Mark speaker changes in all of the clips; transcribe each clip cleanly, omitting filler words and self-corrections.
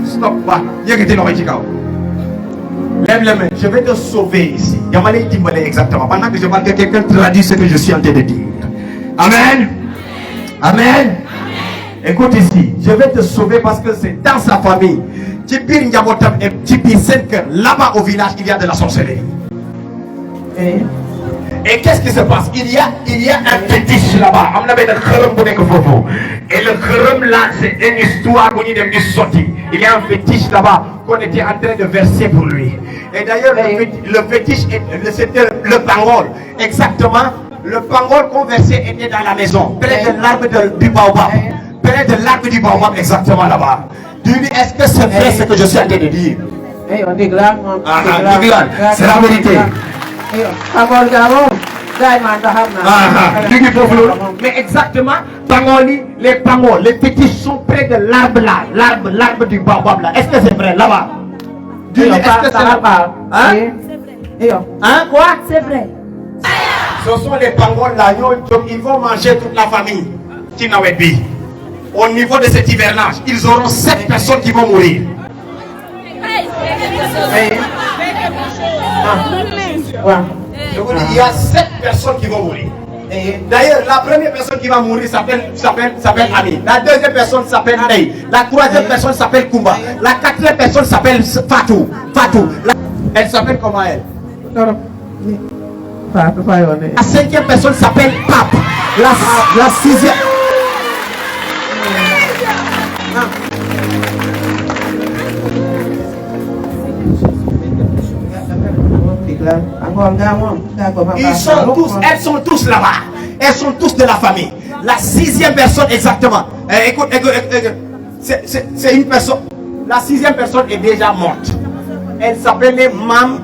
Speaker 1: Stop. Lève les mains. Je vais te sauver ici. Yamale Timbale exactement. Pendant que je parle, que quelqu'un traduit ce que je suis en train de dire. Amen. Amen. Écoute ici. Je vais te sauver parce que c'est dans sa famille. Tipir Nyabotam et Tipir Senker. Là-bas au village, il y a de la sorcellerie. Et qu'est-ce qui se passe? Il y a un fétiche là-bas. Et le kharam là, c'est une histoire de sortie. Il y a un fétiche là-bas qu'on était en train de verser pour lui. Et d'ailleurs, le fétiche, c'était le pangol. Exactement, le pangol qu'on versait était dans la maison, près de l'arbre du baobab. Près de l'arbre du baobab, exactement là-bas. Est-ce que c'est vrai ce que je suis en train de dire? C'est la vérité. Mais exactement, les pangols, les fétiches sont près de l'arbre là, l'arbre du baobab là. Est-ce que c'est vrai là-bas? Est-ce que c'est là-bas? Hein? Quoi?
Speaker 2: C'est vrai.
Speaker 1: Ce sont les pangols là, ils vont manger toute la famille. Au niveau de cet hivernage, ils auront 7 personnes qui vont mourir. Je vous dis, il y a 7 personnes qui vont mourir. D'ailleurs, la première personne qui va mourir s'appelle Ami. La deuxième personne s'appelle Ney. La troisième personne s'appelle Kumba. La quatrième personne s'appelle Fatou. Elle s'appelle comment elle? La cinquième personne s'appelle Pape. La sixième. Elles sont tous là-bas. Elles sont tous de la famille. La sixième personne exactement. Écoute. C'est une personne. La sixième personne est déjà morte. Elle s'appelait Mam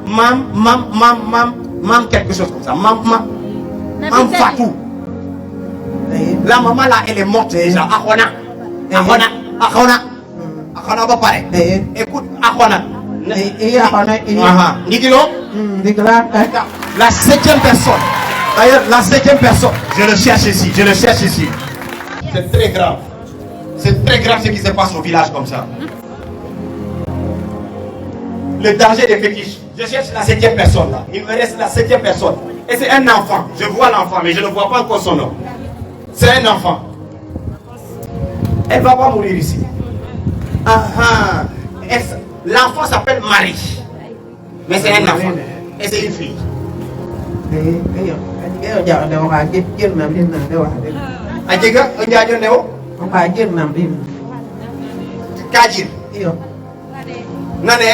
Speaker 1: quelque chose comme ça. Mam Fatou. La maman là, elle est morte déjà. Ahona va pareil. Écoute, Ahona. La septième personne. D'ailleurs, la septième personne. Je le cherche ici. C'est très grave. C'est très grave ce qui se passe au village comme ça. Le danger des fétiches. Je cherche la septième personne là. Il me reste la septième personne. Et c'est un enfant. Je vois l'enfant, mais je ne vois pas encore son nom. C'est un enfant. Elle ne va pas mourir ici. L'enfant s'appelle Marie. Mais c'est un enfant. Et c'est une fille. Kajir. Nane.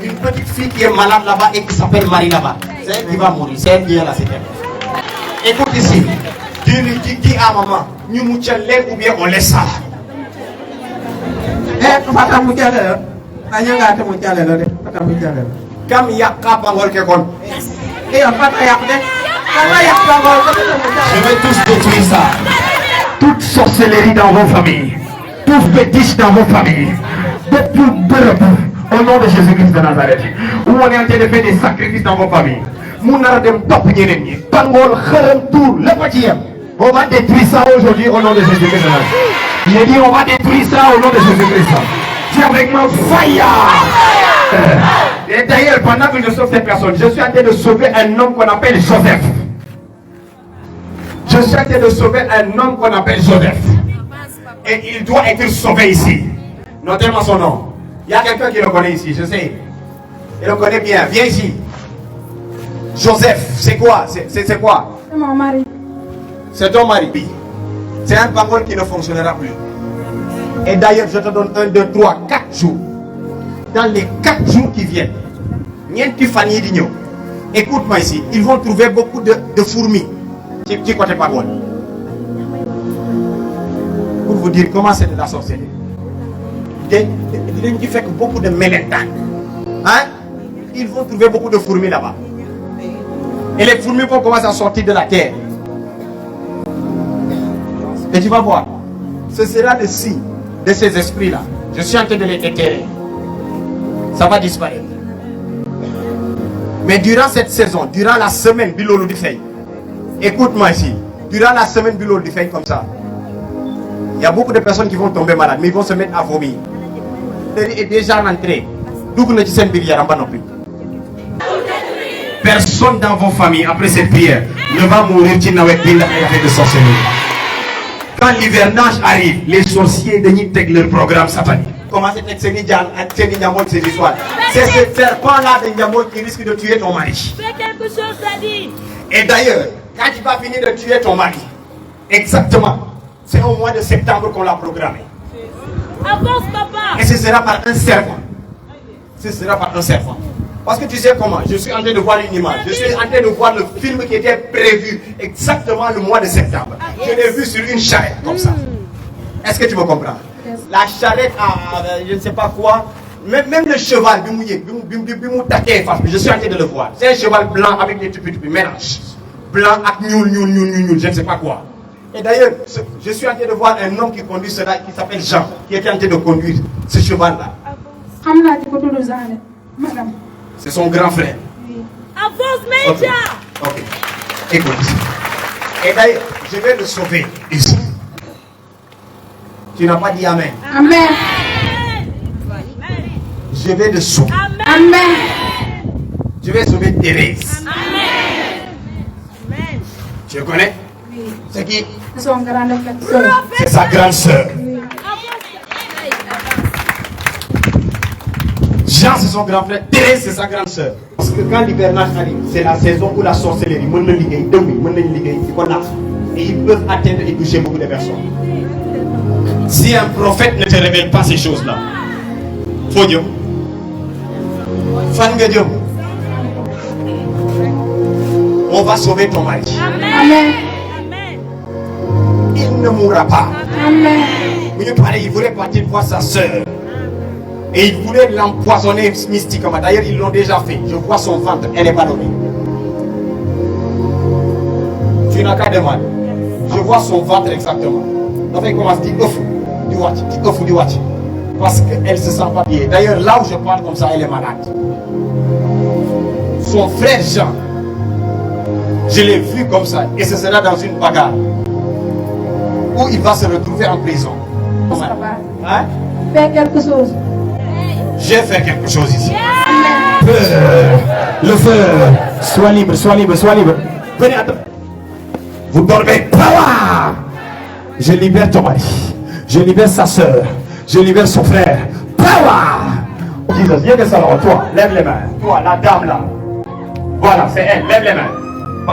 Speaker 1: Une petite fille qui est malade là-bas et qui s'appelle Marie là-bas. C'est elle qui va mourir. C'est elle qui est là. Écoute ici. Dis à maman, nous mouchons ou bien on laisse ça. Comme il y a qu'à Bangol qui est con. Je vais tous détruire ça. Toute sorcellerie dans vos familles. Tout fétiche dans vos familles. Depuis au nom de Jésus-Christ de Nazareth. Où on est en train de faire des sacrifices dans vos familles. On va détruire ça aujourd'hui au nom de Jésus-Christ. J'ai dit on va détruire ça au nom de Jésus-Christ. Dis avec moi fire. Et d'ailleurs, pendant que je sauve cette personne, je suis en train de sauver un homme qu'on appelle Joseph. Je suis en train de sauver un homme qu'on appelle Joseph. Et il doit être sauvé ici. Notez-moi son nom. Il y a quelqu'un qui le connaît ici, je sais. Il le connaît bien. Viens ici. Joseph, c'est quoi? C'est quoi?
Speaker 2: C'est mon mari.
Speaker 1: C'est ton mari. C'est un pangol qui ne fonctionnera plus. Et d'ailleurs, je te donne 1, 2, 3, 4 jours. Dans les 4 jours qui viennent, écoute-moi ici, ils vont trouver beaucoup de fourmis. Petit côté pangol. Pour vous dire comment c'est de la sorcellerie. Qui fait beaucoup de mélétans. Hein? Ils vont trouver beaucoup de fourmis là-bas. Et les fourmis vont commencer à sortir de la terre. Et tu vas voir. Ce sera le signe de ces esprits-là. Je suis en train de les déterrer. Ça va disparaître. Mais durant cette saison, durant la semaine, écoute-moi ici. Durant la semaine, Bilo le fait comme ça. Il y a beaucoup de personnes qui vont tomber malades, mais ils vont se mettre à vomir. Il est déjà rentré. Personne dans vos familles, après cette prière, ne va mourir avec de sorcellerie. Quand l'hivernage arrive, les sorciers de Nitek leur programme satanique. Comment c'est ces histoires? C'est ce serpent-là de Niamot qui risque de tuer ton mari.
Speaker 2: Fais quelque chose, Daddy.
Speaker 1: Et d'ailleurs, quand tu vas finir de tuer ton mari, exactement, c'est au mois de septembre qu'on l'a programmé.
Speaker 2: Avance, papa.
Speaker 1: Et ce sera par un serpent. Ce sera par un serpent. Parce que tu sais comment, je suis en train de voir une image. Je suis en train de voir le film qui était prévu exactement le mois de septembre. Je l'ai vu sur une charrette comme ça. Est-ce que tu me comprends? La charrette à je ne sais pas quoi. Même le cheval, je suis en train de le voir. C'est un cheval blanc avec des tupi mélange. Blanc avec nul, je ne sais pas quoi. Et d'ailleurs, je suis en train de voir un homme qui conduit cela, qui s'appelle Jean, qui était en train de conduire ce cheval-là. C'est son grand frère.
Speaker 2: Avance, Major.
Speaker 1: Ok. Écoute. Et d'ailleurs, je vais le sauver ici. Tu n'as pas dit Amen.
Speaker 3: Amen.
Speaker 1: Je vais le sauver.
Speaker 3: Amen.
Speaker 1: Je vais sauver Thérèse.
Speaker 2: Amen.
Speaker 1: Tu le connais?
Speaker 3: Oui.
Speaker 1: C'est qui?
Speaker 3: C'est son grand frère.
Speaker 1: C'est sa grande sœur. Jean, c'est son grand frère. Thérèse, c'est sa grande sœur. Parce que quand l'hivernage arrive, c'est la saison où la sorcellerie, et ils peuvent atteindre et toucher beaucoup de personnes. Si un prophète ne te révèle pas ces choses-là, faut Dieu. On va sauver ton mari.
Speaker 3: Amen.
Speaker 1: Il ne mourra pas.
Speaker 3: Amen.
Speaker 1: Il voulait partir voir sa sœur. Et il voulait l'empoisonner mystiquement. D'ailleurs, ils l'ont déjà fait. Je vois son ventre, elle est ballonnée. Tu n'as qu'à demander. Je vois son ventre exactement. Enfin, il commence à dire ouf, du watch. Parce qu'elle ne se sent pas bien. D'ailleurs, là où je parle comme ça, elle est malade. Son frère Jean, je l'ai vu comme ça. Et ce sera dans une bagarre. Où il va se retrouver en prison. Hein?
Speaker 3: Fais quelque chose.
Speaker 1: Je vais faire quelque chose ici.
Speaker 3: Amen.
Speaker 1: Le feu. Sois libre. Venez, attends. Vous dormez. Power. Je libère ton mari. Je libère sa soeur. Je libère son frère. Power. Jesus, viens de salon. Toi, lève les mains. Toi, la dame là. Voilà, c'est elle. Lève les mains.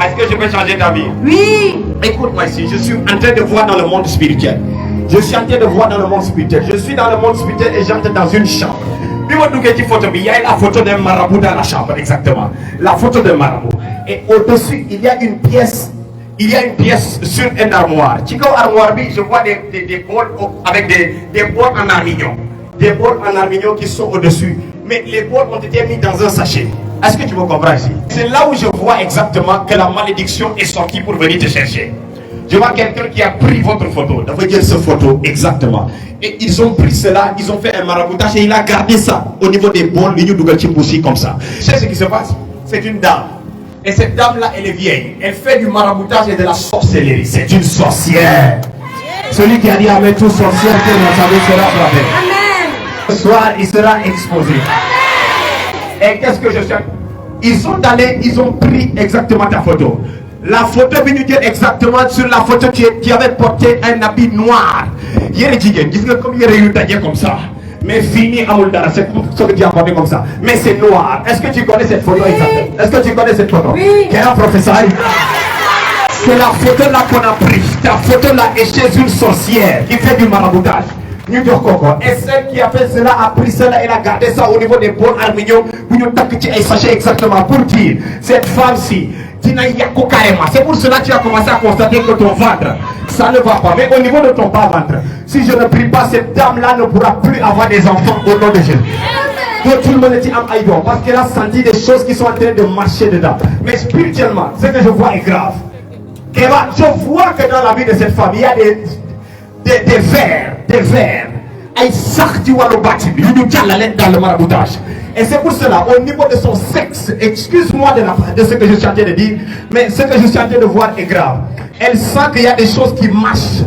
Speaker 1: Est-ce que je peux changer ta vie?
Speaker 3: Oui.
Speaker 1: Écoute-moi ici. Je suis en train de voir dans le monde spirituel. Je suis en train de voir dans le monde spirituel. Je suis dans le monde spirituel et j'entre dans une chambre. Il y a la photo d'un marabout dans la chambre, exactement. La photo d'un marabout. Et au-dessus, il y a une pièce. Il y a une pièce sur une armoire. Chico armoire, je vois des bols avec des bols en armignon. Des bols en armignon qui sont au-dessus. Mais les bols ont été mis dans un sachet. Est-ce que tu me comprends ici? C'est là où je vois exactement que la malédiction est sortie pour venir te chercher. Je vois quelqu'un qui a pris votre photo. Ça veut dire cette photo, exactement. Et ils ont pris cela, ils ont fait un maraboutage et il a gardé ça au niveau des bols, comme ça. Tu sais ce qui se passe? C'est une dame. Et cette dame-là, elle est vieille. Elle fait du maraboutage et de la sorcellerie. C'est une sorcière. Celui qui a dit Amen, tout sorcière, que vous savez, sera frappé.
Speaker 3: Amen.
Speaker 1: Ce soir, il sera exposé. Et qu'est-ce que je sais? Ils sont allés, ils ont pris exactement ta photo. La photo vient nous dire exactement sur la photo qui avait porté un habit noir. Il y a des gens comme il y a des comme ça. Mais fini à Moldara, c'est ce que tu as porté comme ça. Mais c'est noir. Est-ce que tu connais cette photo exactement? Est-ce que tu connais cette photo?
Speaker 3: Oui.
Speaker 1: Quel professeur? C'est la photo là qu'on a prise. Ta photo là est chez une sorcière qui fait du maraboutage. Et celle qui a fait cela a pris cela et a gardé ça au niveau des bols armignons. Sachez exactement pour dire cette femme-ci. C'est pour cela que tu as commencé à constater que ton ventre, ça ne va pas. Mais au niveau de ton bas-ventre, si je ne prie pas, cette dame-là ne pourra plus avoir des enfants au nom de Jésus. Donc tout le monde est en aïdon parce qu'elle a senti des choses qui sont en train de marcher dedans. Mais spirituellement, ce que je vois est grave. Je vois que dans la vie de cette femme, il y a des vers. Elle sortent dans le maraboutage. Et c'est pour cela, au niveau de son sexe, excuse-moi de ce que je suis en train de dire, mais ce que je suis en train de voir est grave. Elle sent qu'il y a des choses qui marchent.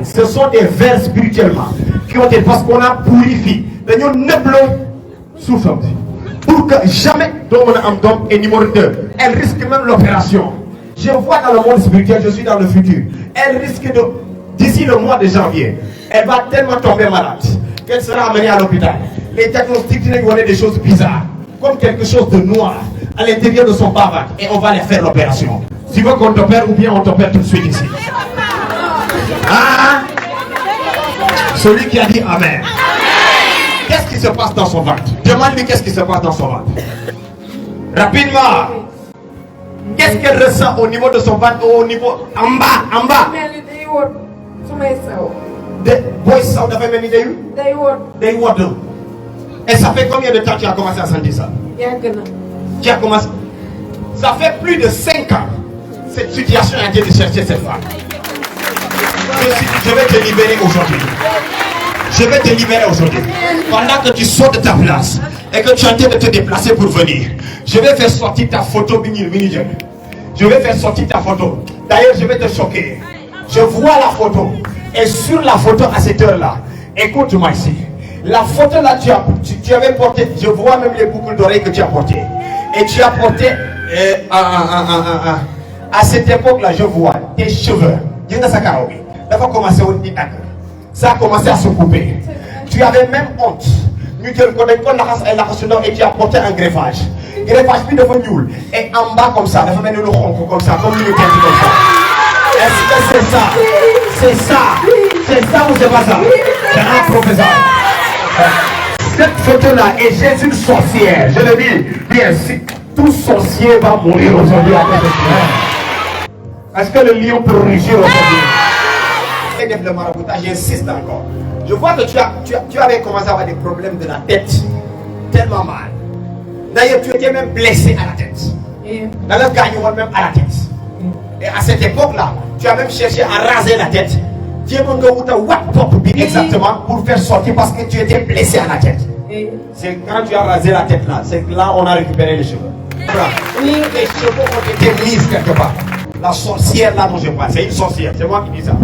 Speaker 1: Ce sont des vers spirituellement qui ont été parce qu'on a purifié. Pour que jamais Dom est numéro 2. Elle risque même l'opération. Je vois dans le monde spirituel, je suis dans le futur. Elle risque de, d'ici le mois de janvier, elle va tellement tomber malade qu'elle sera amenée à l'hôpital. Les diagnostics vont donner des choses bizarres, comme quelque chose de noir à l'intérieur de son bavard, et on va aller faire l'opération. Tu veux qu'on t'opère ou bien on t'opère tout de suite ici? Ah, celui qui a dit Amen. Qu'est-ce qui se passe dans son ventre? Demande-lui qu'est-ce qui se passe dans son ventre. Rapidement. Qu'est-ce qu'elle ressent au niveau de son ventre, au niveau en bas? Et ça fait combien de temps que tu as commencé à sentir ça? Tu as commencé. Ça fait plus de 5 ans. Cette situation a été de chercher cette femme. Je vais te libérer aujourd'hui. Je vais te libérer aujourd'hui. Pendant que tu sors de ta place et que tu es en train de te déplacer pour venir, je vais faire sortir ta photo. Je vais faire sortir ta photo. D'ailleurs, je vais te choquer. Je vois la photo. Et sur la photo à cette heure-là, écoute-moi ici. La photo là, tu avais porté, je vois même les boucles d'oreilles que tu as portées. Et tu as porté, à cette époque-là, je vois tes cheveux. Ça a commencé à se couper. Tu avais même honte. Et tu as porté un greffage. Greffage puis devenu nul. Et en bas comme ça, comme ça, comme une tête comme ça. Est-ce que c'est ça? C'est ça? C'est ça ou c'est pas ça? C'est un professeur. Cette photo-là est Jésus sorcière. Je le dis, bien, si tout sorcier va mourir aujourd'hui après ce. Est-ce que le lion peut rugir aujourd'hui? Et le maraboutage, j'insiste encore. Je vois que tu avais commencé à avoir des problèmes de la tête. Tellement mal. D'ailleurs, tu étais même blessé à la tête. Dans le gagnon, même à la tête. Et à cette époque-là, tu as même cherché à raser la tête. Dieu m'a exactement pour faire sortir parce que tu étais blessé à la tête. C'est quand tu as rasé la tête là, c'est là on a récupéré les cheveux. Les cheveux ont été mis quelque part. La sorcière là dont je parle, c'est une sorcière, c'est moi qui dis ça.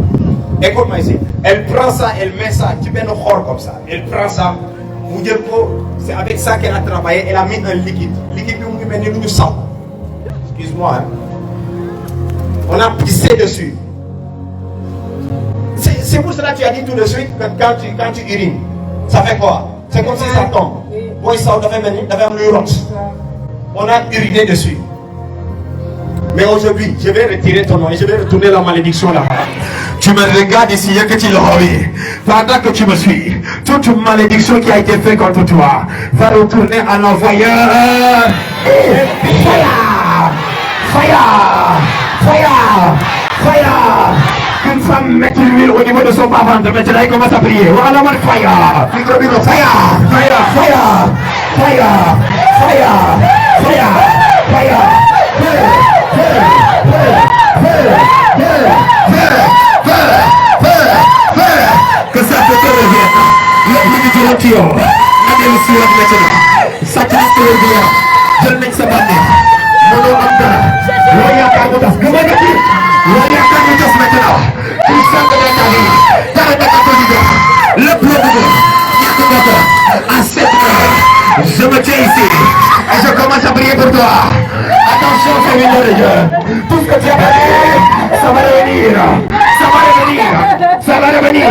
Speaker 1: Écoute-moi ici, elle prend ça, elle met ça, tu mets le corps comme ça. Elle prend ça, c'est avec ça qu'elle a travaillé, elle a mis un liquide. Liquide qui met du sang. Excuse-moi, hein. On a pissé dessus. C'est pour cela que tu as dit tout de suite que quand tu urines, ça fait quoi? C'est comme si ça tombe. Bon, ça on a uriné dessus. Mais aujourd'hui, je vais retirer ton nom et je vais retourner la malédiction là. Tu me regardes ici et que tu l'auras vu. Pendant que tu me suis, toute malédiction qui a été faite contre toi va retourner à l'envoyeur. Fire! Fire! Fire! Fire! Qu'une femme mette l'huile au niveau de son bas-ventre, maintenant il commence à prier. Voilà le fire! Fire! Fire! Fire! Fire! Fire! Fire! Fire! Que ça te revienne. Le plus du retiro. Allez aussi maintenant. Ça te revient. Je le mets ça maintenant. Mon nom est Roya Kagotas. Comment est-il? Roya Kagotas maintenant. Tout ça de ta vie. T'arrêtes de ta vie. Le plus de à cette heure, je me tiens ici. Et je commence à prier pour toi. Attention, féminin de Dieu. Tout ce que tu as fait, ça va revenir. Ça va revenir. Ça va revenir.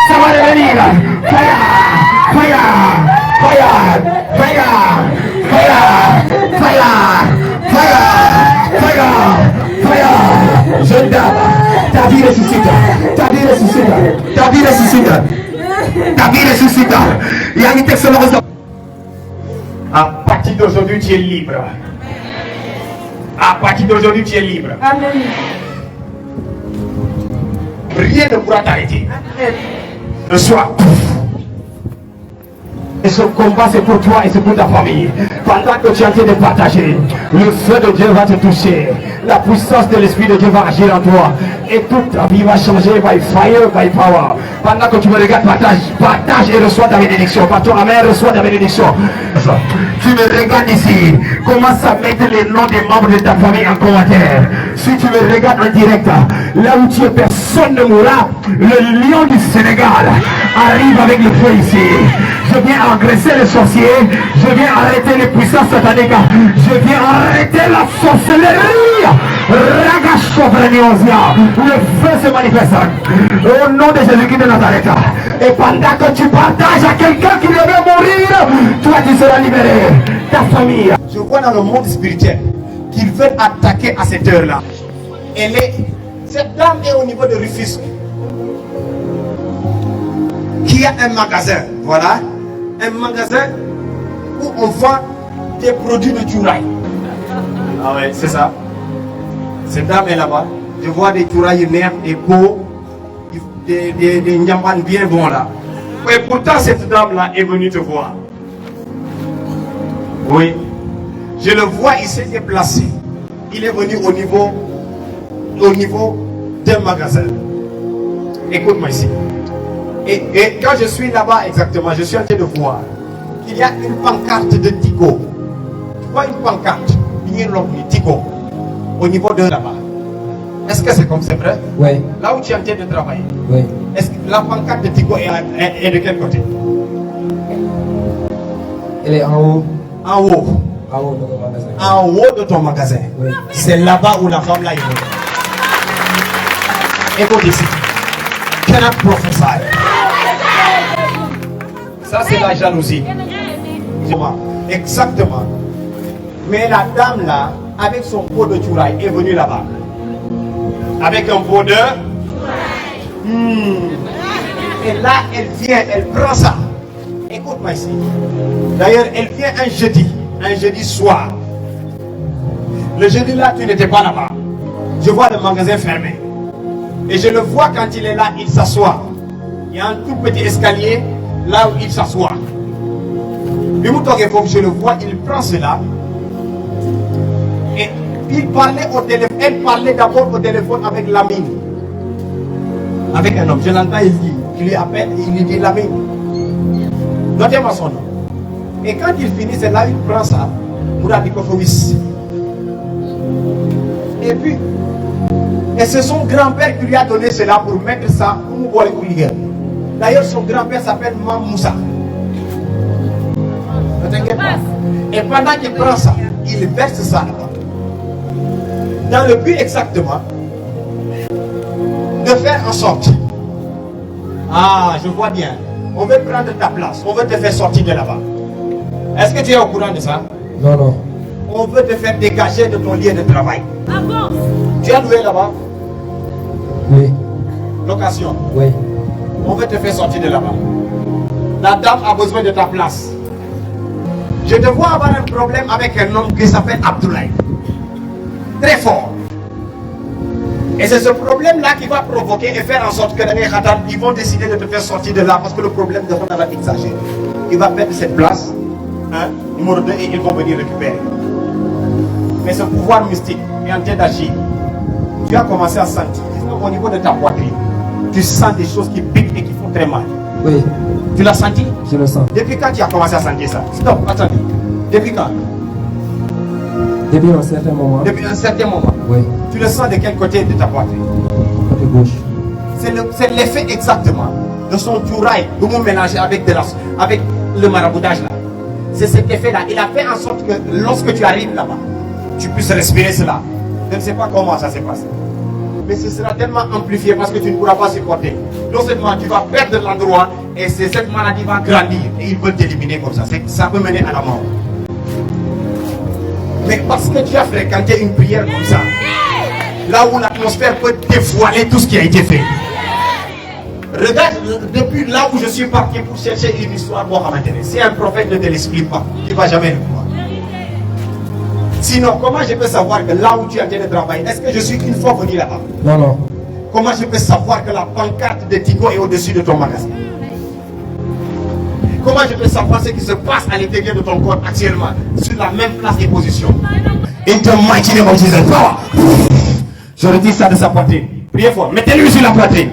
Speaker 1: Ça va revenir. Fire! Fire! Fire! Fire! Fire! Fire! Fire! Fire! Fire! Jeune dame, ta vie ressuscite. Ta vie ressuscite. Ta vie ressuscite. Ta vie ressuscite. Il y a une texte de à partir d'aujourd'hui, tu es libre. À partir d'aujourd'hui, tu es libre.
Speaker 3: Amen.
Speaker 1: Rien ne pourra t'arrêter. Le soir. Et ce combat, c'est pour toi et c'est pour ta famille. Pendant que tu es en train de partager, le feu de Dieu va te toucher. La puissance de l'Esprit de Dieu va agir en toi. Et toute ta vie va changer by fire, by power. Pendant que tu me regardes, partage et reçois ta bénédiction. Par ton amen, reçois ta bénédiction. Tu me regardes ici. Commence à mettre les noms des membres de ta famille en commentaire. Si tu me regardes en direct, là où tu es, personne ne mourra. Le lion du Sénégal arrive avec le feu ici. Je viens agresser les sorciers. Je viens arrêter les puissances sataniques. Je viens arrêter la sorcellerie. Le feu se manifeste. Au nom de Jésus-Christ de Nazareth. Et pendant que tu partages à quelqu'un qui devait mourir, toi tu seras libéré. Ta famille. Je vois dans le monde spirituel qu'ils veulent attaquer à cette heure-là. Cette dame est au niveau de Rufisque. Qui a un magasin. Voilà. Un magasin où on vend des produits de Tchouraï. Ah ouais, c'est ça. Cette dame est là-bas. Je vois des Tchouraï nerfs, des pots, des nyamban bien bons là. Et pourtant, cette dame-là est venue te voir. Oui. Je le vois, il s'est déplacé. Il est venu au niveau d'un magasin. Écoute-moi ici. Et quand je suis là-bas exactement, je suis en train de voir qu'il y a une pancarte de Tigo. Tu vois une pancarte, une Tigo, au niveau de là-bas. Est-ce que c'est comme c'est vrai?
Speaker 4: Oui.
Speaker 1: Là où tu es en train de travailler.
Speaker 4: Oui.
Speaker 1: Est-ce que la pancarte de Tigo est de quel côté?
Speaker 4: Elle est en haut.
Speaker 1: En haut.
Speaker 4: En haut de mon magasin.
Speaker 1: En haut de ton magasin.
Speaker 4: Oui.
Speaker 1: C'est là-bas où la femme là est venue. Écoute ici. Cannot prophesy. Ça c'est la jalousie. Exactement. Mais la dame là, avec son pot de Tchouraï, est venue là-bas. Avec un pot de... Et là, elle vient, elle prend ça. Écoute-moi ici. D'ailleurs, elle vient un jeudi soir. Le jeudi là, tu n'étais pas là-bas. Je vois le magasin fermé. Et je le vois quand il est là, il s'assoit. Il y a un tout petit escalier là où il s'assoit. Je le vois, il prend cela. Et il parlait au téléphone. Elle parlait d'abord au téléphone avec Lamine. Avec un homme. Je l'entends, il lui appelle, il lui dit Lamine. Donnez-moi son nom. Et quand il finit, c'est là il prend ça. Et puis, et c'est son grand-père qui lui a donné cela pour mettre ça. D'ailleurs, son grand-père s'appelle Mamoussa. Ne t'inquiète pas. Et pendant qu'il prend ça, il verse ça là-bas. Dans le but exactement de faire en sorte. Ah, je vois bien. On veut prendre ta place. On veut te faire sortir de là-bas. Est-ce que tu es au courant de ça?
Speaker 4: Non, non.
Speaker 1: On veut te faire dégager de ton lieu de travail.
Speaker 2: Avance.
Speaker 1: Tu as loué là-bas?
Speaker 4: Oui.
Speaker 1: Location.
Speaker 4: Oui.
Speaker 1: On veut te faire sortir de là-bas. La dame a besoin de ta place. Je te vois avoir un problème avec un homme qui s'appelle Abdoulaye. Très fort. Et c'est ce problème-là qui va provoquer et faire en sorte que les Khatam, ils vont décider de te faire sortir de là parce que le problème de Rona va exagérer. Il va perdre cette place, numéro 2, et ils vont venir récupérer. Mais ce pouvoir mystique est en train d'agir. Tu as commencé à sentir, au niveau de ta poitrine, tu sens des choses qui piquent et qui font très mal.
Speaker 4: Oui.
Speaker 1: Tu l'as senti?
Speaker 4: Je le sens.
Speaker 1: Depuis quand tu as commencé à sentir ça? Stop, attendez. Depuis quand?
Speaker 4: Depuis un certain moment.
Speaker 1: Depuis un certain moment.
Speaker 4: Oui.
Speaker 1: Tu le sens de quel côté de ta poitrine?
Speaker 4: Côté gauche.
Speaker 1: C'est l'effet exactement de son Tchouraï, de mon mélanger avec le maraboutage là. C'est cet effet là. Il a fait en sorte que lorsque tu arrives là-bas, tu puisses respirer cela. Je ne sais pas comment ça s'est passé. Mais ce sera tellement amplifié parce que tu ne pourras pas supporter. Non seulement tu vas perdre l'endroit et cette maladie va grandir et ils veulent t'éliminer comme ça. Ça peut mener à la mort. Mais parce que tu as fréquenté une prière comme ça, là où l'atmosphère peut dévoiler tout ce qui a été fait. Regarde, depuis là où je suis parti pour chercher une histoire pour m'intéresser. Si un prophète ne te l'explique pas, tu ne vas jamais le voir. Sinon, comment je peux savoir que là où tu es en train de travailler, est-ce que je suis une fois venu là-bas?
Speaker 4: Non, non.
Speaker 1: Comment je peux savoir que la pancarte de Tigo est au-dessus de ton magasin? Comment je peux savoir ce qui se passe à l'intérieur de ton corps actuellement, sur la même place et position? In the mighty name of Jesus. Power. Je retire ça de sa poitrine. Priez fort. Mettez-lui sur la poitrine.